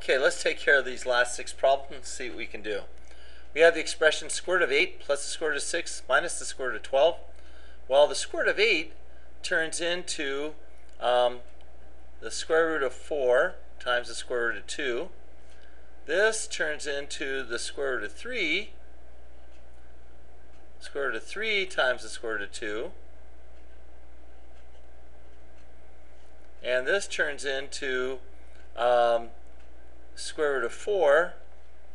Okay, let's take care of these last 6 problems and see what we can do. We have the expression square root of 8 plus the square root of 6 minus the square root of 12. Well, the square root of 8 turns into the square root of 4 times the square root of 2. This turns into the square root of 3, square root of 3 times the square root of 2. And this turns into square root of 4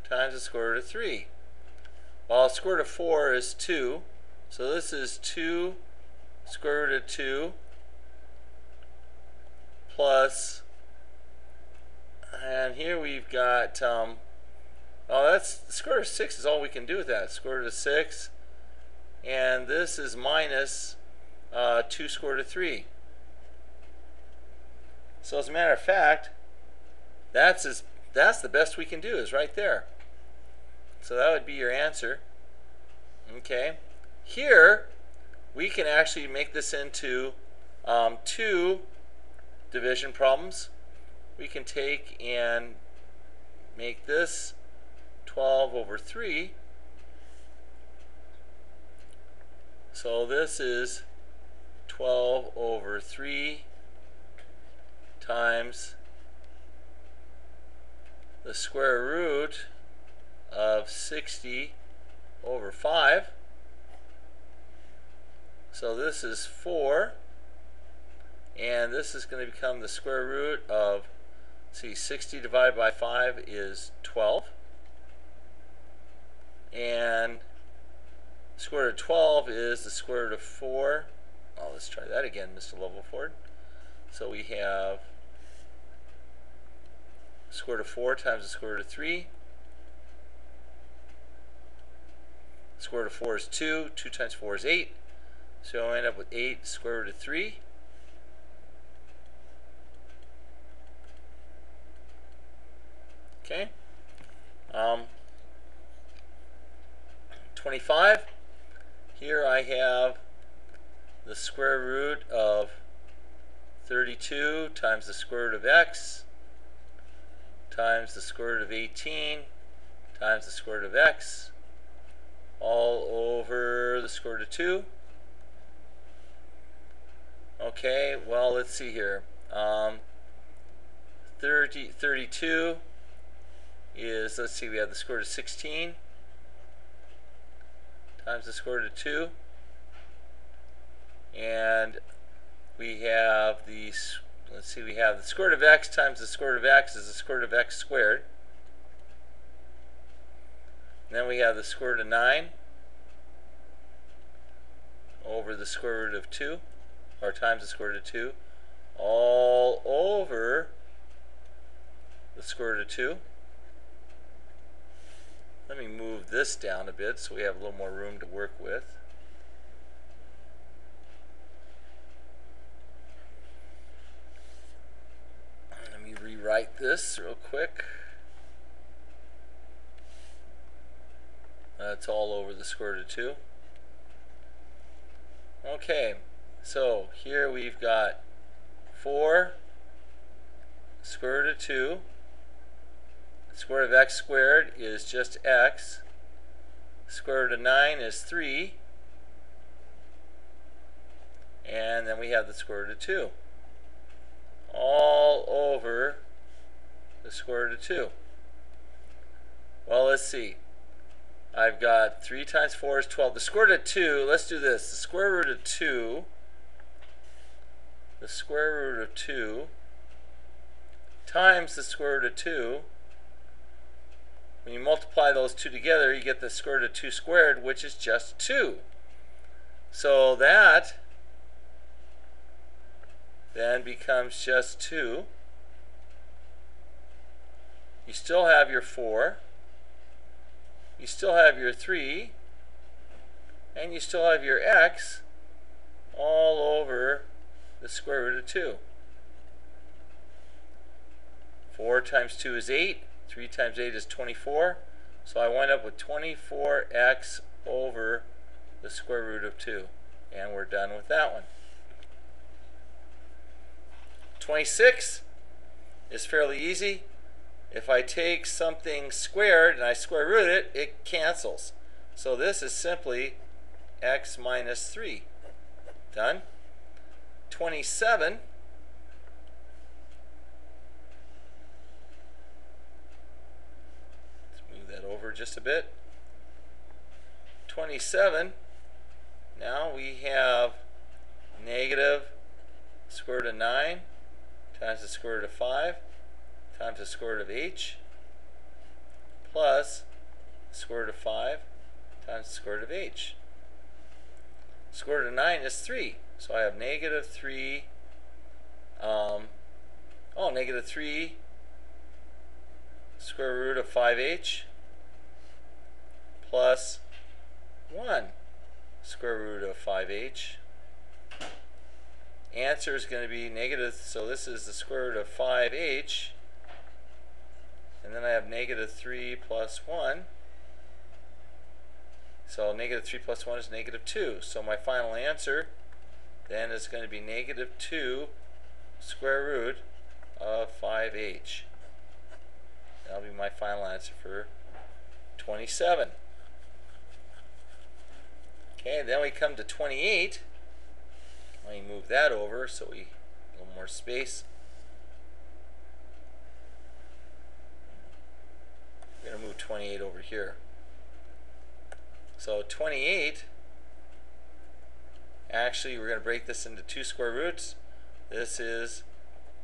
times the square root of 3. Well, square root of 4 is 2, so this is 2 square root of 2 plus, and here we've got, that's the square root of 6 is all we can do with that. Square root of 6, and this is minus 2 square root of 3. So as a matter of fact, that's the best we can do, is right there. So that would be your answer. Okay. Here we can actually make this into 2 division problems. We can take and make this 12 over 3. So this is 12 over 3 times the square root of 60 over 5. So this is 4, and this is going to become the square root of, see, 60 divided by 5 is 12, and square root of 12 is the square root of 4. Oh, let's try that again, MrLovellFord. So we have square root of 4 times the square root of 3. Square root of 4 is 2. 2 times 4 is 8. So I end up with 8 square root of 3. Okay. 25. Here I have the square root of 32 times the square root of x times the square root of 18 times the square root of x all over the square root of 2. Okay, well, let's see here. 32 is, let's see, we have the square root of 16 times the square root of 2, and we have the, let's see, we have the square root of x times the square root of x is the square root of x squared. And then we have the square root of 9 over the square root of 2, or times the square root of 2, all over the square root of 2. Let me move this down a bit so we have a little more room to work with. Let me rewrite this real quick. That's all over the square root of 2. Okay, so here we've got 4 square root of 2. The square root of x squared is just x. Square root of 9 is 3. And then we have the square root of 2. All over the square root of 2. Well, let's see. I've got 3 times 4 is 12. The square root of 2, let's do this. The square root of 2, the square root of 2 times the square root of 2. When you multiply those two together, you get the square root of 2 squared, which is just 2. So that then becomes just 2. You still have your 4. You still have your 3. And you still have your x all over the square root of 2. 4 times 2 is 8. 3 times 8 is 24. So I wind up with 24x over the square root of 2. And we're done with that one. 26 is fairly easy. if I take something squared and I square root it, it cancels. So this is simply x minus 3. Done. 27. Let's move that over just a bit. 27. Now we have negative square root of 9 times the square root of 5 times the square root of h plus square root of 5 times the square root of h. Square root of 9 is 3. So I have negative 3, negative 3 square root of 5h plus 1 square root of 5h. Answer is going to be negative, so this is the square root of 5h, and then I have negative 3 plus 1. So negative 3 plus 1 is negative 2. So my final answer then is going to be negative 2 square root of 5h. That'll be my final answer for 27. Okay, then we come to 28. Let me move that over so we a little more space. We're going to move 28 over here. So 28, actually we're going to break this into two square roots. This is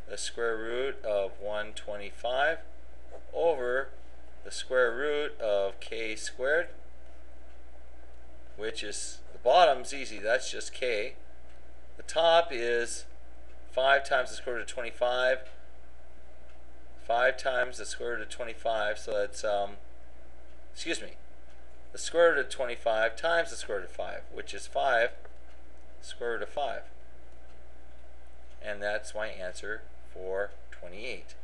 the square root of 125 over the square root of k squared, which is, the bottom's easy, that's just k. The top is 5 times the square root of 25, 5 times the square root of 25, so that's, the square root of 25 times the square root of 5, which is 5 square root of 5. And that's my answer for 28.